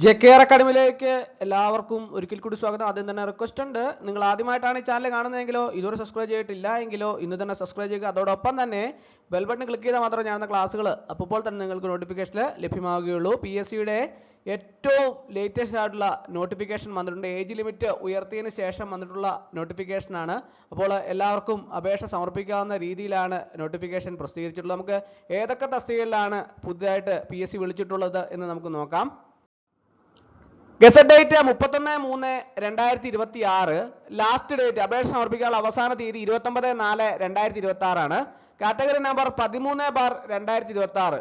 ജെകെആർ അക്കാഡമിയിലേക്ക് എല്ലാവർക്കും ഒരിക്കൽ കൂടി സ്വാഗതം. ആദ്യം തന്നെ റിക്വസ്റ്റ് ഉണ്ട്, നിങ്ങൾ ആദ്യമായിട്ടാണ് ഈ ചാനൽ കാണുന്നതെങ്കിലോ ഇതുവരെ സബ്സ്ക്രൈബ് ചെയ്തിട്ടില്ല എങ്കിലോ ഇന്ന് തന്നെ സബ്സ്ക്രൈബ് ചെയ്യുക. അതോടൊപ്പം തന്നെ ബെൽ ബട്ടൺ ക്ലിക്ക് ചെയ്താൽ മാത്രമേ ഞാനെന്ന ക്ലാസ്സുകൾ അപ്പോൾ തന്നെ നിങ്ങൾക്ക് നോട്ടിഫിക്കേഷൻ ലഭ്യമാവുകയുള്ളൂ. PSCയുടെ ഏറ്റവും ലേറ്റസ്റ്റ് ആയിട്ടുള്ള നോട്ടിഫിക്കേഷൻ വന്നിട്ടുണ്ട്. ഏജ് ലിമിറ്റ് ഉയർത്തിയതിന് ശേഷം വന്നിട്ടുള്ള നോട്ടിഫിക്കേഷനാണ്. അപ്പോൾ എല്ലാവർക്കും അപേക്ഷ സമർപ്പിക്കാവുന്ന രീതിയിലാണ് നോട്ടിഫിക്കേഷൻ പ്രസിദ്ധീകരിച്ചിട്ടുള്ളത്. നമുക്ക് ഏതൊക്കെ തസ്തികകളിലാണ് പുതുതായിട്ട് PSC വിളിച്ചിട്ടുള്ളത് എന്ന് നമുക്ക് നോക്കാം. Gazette date 31/3/2026. ലാസ്റ്റ് ഡേറ്റ് അപേക്ഷ സമർപ്പിക്കാനുള്ള അവസാന തീയതി 29/4/2026 ആണ്. Category number 13/2026.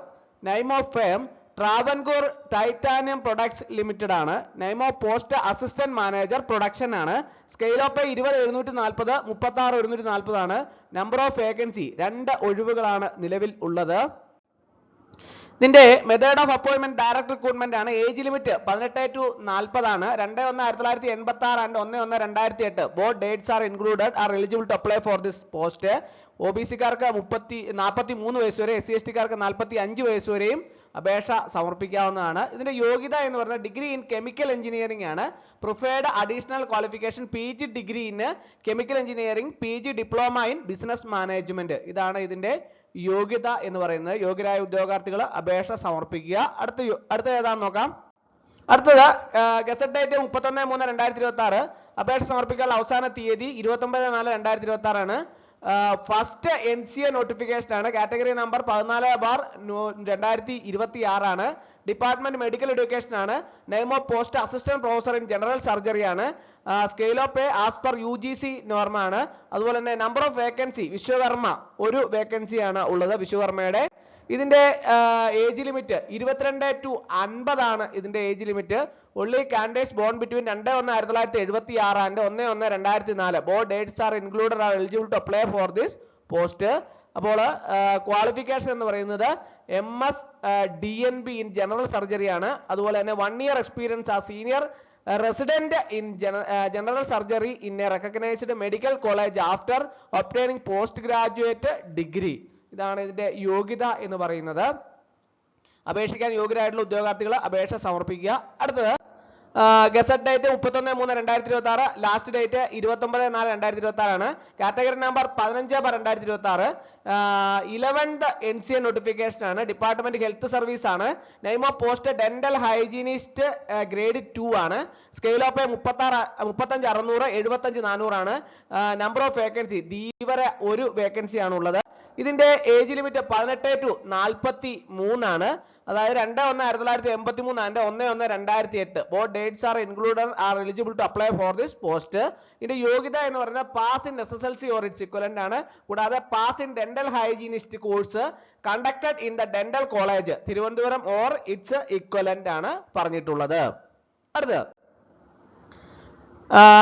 Name of firm Travancore titanium products limited ആണ്. Name of post assistant manager production ആണ്. സ്കെയിൽ ഓഫ് 20,740, 36,140 ആണ്. നമ്പർ ഓഫ് വേക്കൻസി 2 ഒഴിവുകളാണ് നിലവിൽ ഉള്ളത്. ഇതിന്റെ method of appointment direct recruitment ആണ്. ഏജ് ലിമിറ്റ് 18 to 40 ആണ്. 2/1/1986 and 1/1/2008. Both dates are included are eligible to apply for this post. OBC-കാർക്ക് 43 വയസ്സ് വരെ, SC/ST-കാർക്ക് 45 വയസ്സ് വരെയും അപേക്ഷ സമർപ്പിക്കാവുന്നതാണ്. ഇതിന്റെ യോഗ്യത എന്ന് പറയുന്നത് ഡിഗ്രി ഇൻ കെമിക്കൽ എഞ്ചിനീയറിംഗ് ആണ്. Preferred additional qualification PG degree in chemical engineering, PG diploma in business management. ഇതാണ് ഇതിന്റെ യോഗ്യത എന്ന് പറയുന്നത്. യോഗ്യരായ ഉദ്യോഗാർത്ഥികൾ അപേക്ഷ സമർപ്പിക്കുക. അടുത്ത ഏതാണെന്ന് നോക്കാം. അടുത്തത് ഗസറ്റ് ഡേറ്റ് 31/3/2026. അപേക്ഷ സമർപ്പിക്കാനുള്ള അവസാന തീയതി 29/4/2026 ആണ്. ഫസ്റ്റ് NCA നോട്ടിഫിക്കേഷൻ ആണ്. കാറ്റഗറി നമ്പർ 14/2026 ആണ്. ഡിപ്പാർട്ട്മെന്റ് മെഡിക്കൽ എഡ്യൂക്കേഷൻ ആണ്. Name of post assistant professor in general surgery ആണ്. Scale of pay as per UGC norms ആണ്. അതുപോലെ തന്നെ നമ്പർ ഓഫ് വേക്കൻസി വിശ്വകർമ്മ ഒരു വേക്കൻസി ആണ് ഉള്ളത് വിശ്വകർമ്മയുടെ. ഇതിന്റെ ഏജ് ലിമിറ്റ് 22 to 50 ആണ്. ഇതിന്റെ age limit only candidates born between 2/1/1976 and 1/1/2004. both dates are included are eligible to apply for this post. അപ്പോൾ ക്വാളിഫിക്കേഷൻ എന്ന് പറയുന്നത് MS DNB in general surgery ആണ്. അതുപോലെ തന്നെ 1 year എക്സ്പീരിയൻസ് ആ senior resident in general surgery in a recognized medical college after obtaining postgraduate degree. ഇതാണ് ഇതിന്റെ യോഗ്യത എന്ന് പറയുന്നത്. അപേക്ഷിക്കാൻ യോഗ്യരായിട്ടുള്ള ഉദ്യോഗാർത്ഥികൾ അപേക്ഷ സമർപ്പിക്കുക. അടുത്തത് ഗസറ്റ് ഡേറ്റ് 31/3/2026. ലാസ്റ്റ് ഡേറ്റ് 29/4/2026 ആണ്. Category number 15/2026. 11th NCA notification ആണ്. ഡിപ്പാർട്ട്മെന്റ് ഹെൽത്ത് സർവീസ് ആണ്. Name of post dental hygienist grade 2 ആണ്. സ്കെയിൽ ഓഫ് 35,600, 75,400 ആണ്. നമ്പർ ഓഫ് വേക്കൻസി വരെ ഒരു വേക്കൻസി ആണ് ഉള്ളത്. ഇതിന്റെ ഏജ് ലിമിറ്റ് 18 to 43 ആണ്. അതായത് 2/1/1983 and 1/1/2008. Both dates are included are eligible to apply for this post. ഇതിന്റെ യോഗ്യത എന്ന് പറയുന്നത് pass in SSLC or its equivalent ആണ്. കൂടാതെ pass in dental hygienist course conducted in the dental college Thiruvananthapuram or its equivalent ആണ് പറഞ്ഞിട്ടുള്ളത്. അടുത്തത്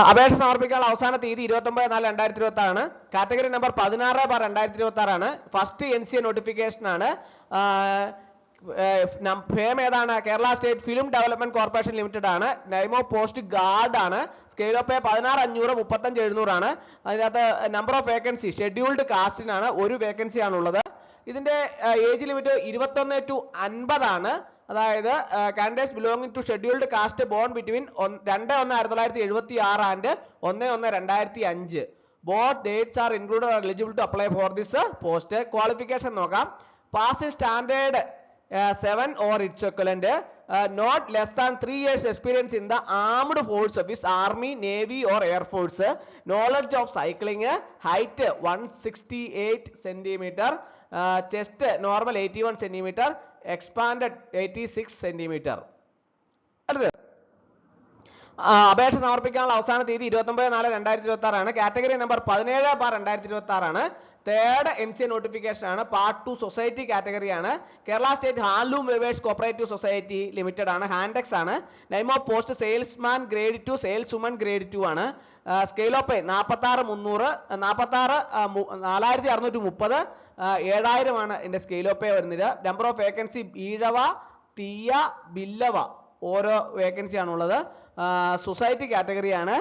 അപേക്ഷ സമർപ്പിക്കാനുള്ള അവസാന തീയതി 29/4/2026 ആണ്. കാറ്റഗറി നമ്പർ 16/2026 ആണ്. ഫസ്റ്റ് NCA നോട്ടിഫിക്കേഷൻ ആണ്. ഫേം ഏതാണ്? Kerala state film development corporation limited ആണ്. നെയിം ഓഫ് പോസ്റ്റ് ഗാർഡ് ആണ്. സ്കെയിൽ ഓഫ് 16,500, 35,700 ആണ്. അതിനകത്ത് നമ്പർ ഓഫ് വേക്കൻസി ഷെഡ്യൂൾഡ് കാസ്റ്റിനാണ് ഒരു വേക്കൻസി ആണുള്ളത്. ഇതിന്റെ ഏജ് ലിമിറ്റ് 21 to 50 ആണ്. അതായത് candidates belonging to scheduled caste born between 2/1/1976 and 1/1/2005. Both dates are included are eligible to apply for this post. Qualification നോക്കാം. Pass in standard 7 or its equivalent. Not less than 3 years experience in the armed force service, army, navy or air force. Knowledge of cycling. Height 168 centimeter. Chest normal 81 centimeter. Expanded 86 centimeter. അടുത്തത് അപേക്ഷ സമർപ്പിക്കാനുള്ള അവസാന തീയതി 29/4/2026 ആണ്. Category number 17/2026 ആണ്. Third NCA notification ആണ്. Part 2 society category ആണ്. Kerala state handloom weavers cooperative society limited ആണ്. ഹാൻഡെക്സ് ആണ്. Name of post salesman grade 2, sales woman grade 2 ആണ്. സ്കെയിൽ ഓഫ് 46,630, 4,630, 7,000 ആണ് ഇതിന്റെ സ്കെയിൽ ഓഫ് പേ വരുന്നത്. നമ്പർ ഓഫ് വേക്കൻസി ഈഴവ, തീയ, ബില്ലവ ഓരോ വേക്കൻസി ആണുള്ളത്. സൊസൈറ്റി കാറ്റഗറി ആണ്.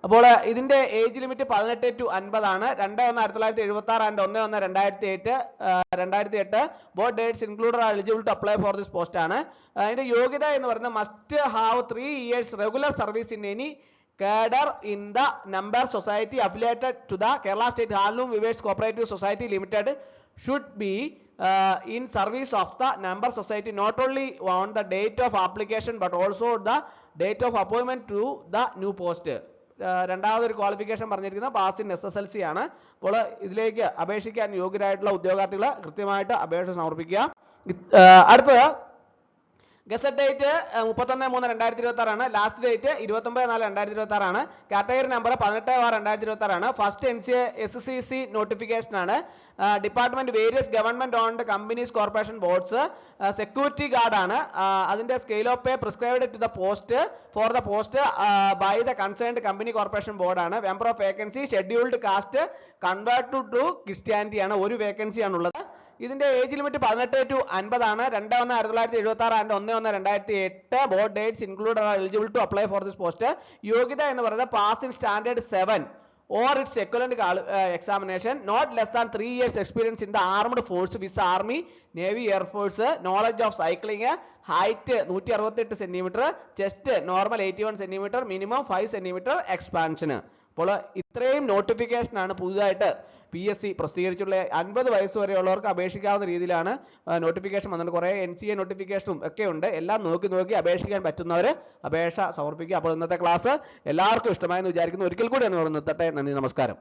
അപ്പോൾ ഇതിന്റെ ഏജ് ലിമിറ്റ് 18 to 50 ആണ്. 2/1/1976 and 1/1/2008 both dates included are eligible to apply for this post ആണ്. അതിന്റെ യോഗ്യത എന്ന് പറയുന്നത് must have 3 years regular service in any cadre in the number society affiliated to the Kerala State Handloom Weavers Cooperative Society Limited should be in service of the number society not only on the date of application but also the date of appointment to the new post. രണ്ടാമതൊരു qualification പറഞ്ഞിരിക്കുന്നത് pass in SSLC ആണ്. അപ്പോൾ ഇതിലേക്ക് അപേക്ഷിക്കാൻ യോഗ്യരായിട്ടുള്ള ഉദ്യോഗാർത്ഥികൾ കൃത്യമായിട്ട് അപേക്ഷ സമർപ്പിക്കുക. അടുത്തത് ഗസറ്റ് ഡേറ്റ് 31/3/2026 ആണ്. ലാസ്റ്റ് ഡേറ്റ് 29/4/2026 ആണ്. കാറ്റഗറി നമ്പർ 18/2026 ആണ്. ഫസ്റ്റ് SCC നോട്ടിഫിക്കേഷൻ ആണ്. Department various government owned companies corporation boards. Security guard ആണ്. അതിന്റെ scale of pay prescribed to the post for the post by the concerned company corporation board ആണ്. Member of vacancy scheduled caste converted to Christianity ആണ്. ഒരു vacancy ആണുള്ളത്. ഇതിന്റെ age limit 18 to 50 ആണ്. 2/1/1976 and 1/1/2008 both dates include are eligible to apply for this post. യോഗ്യത എന്ന് പറയുന്നത് pass in standard 7 or its equivalent examination, not less than 3 years experience in the armed force with army, navy, air force, knowledge of cycling, height 168 cm, chest normal 81 cm, minimum 5 cm expansion. അപ്പോൾ ഇത്രയും notification ആണ് പുതുതായിട്ട് PSC പ്രസിദ്ധീകരിച്ചുള്ള 50 വയസ്സ് വരെയുള്ളവർക്ക് അപേക്ഷിക്കാവുന്ന രീതിയിലാണ് notification വന്നിട്ട്. കുറേ NCA നോട്ടിഫിക്കേഷനും ഒക്കെ ഉണ്ട്. എല്ലാം നോക്കി അപേക്ഷിക്കാൻ പറ്റുന്നവർ അപേക്ഷ സമർപ്പിക്കുക. അപ്പോൾ ഇന്നത്തെ ക്ലാസ് എല്ലാവർക്കും ഇഷ്ടമായെന്ന് വിചാരിക്കുന്നു. ഒരിക്കൽ കൂടി എന്ന് നിർത്തട്ടെ. നന്ദി, നമസ്കാരം.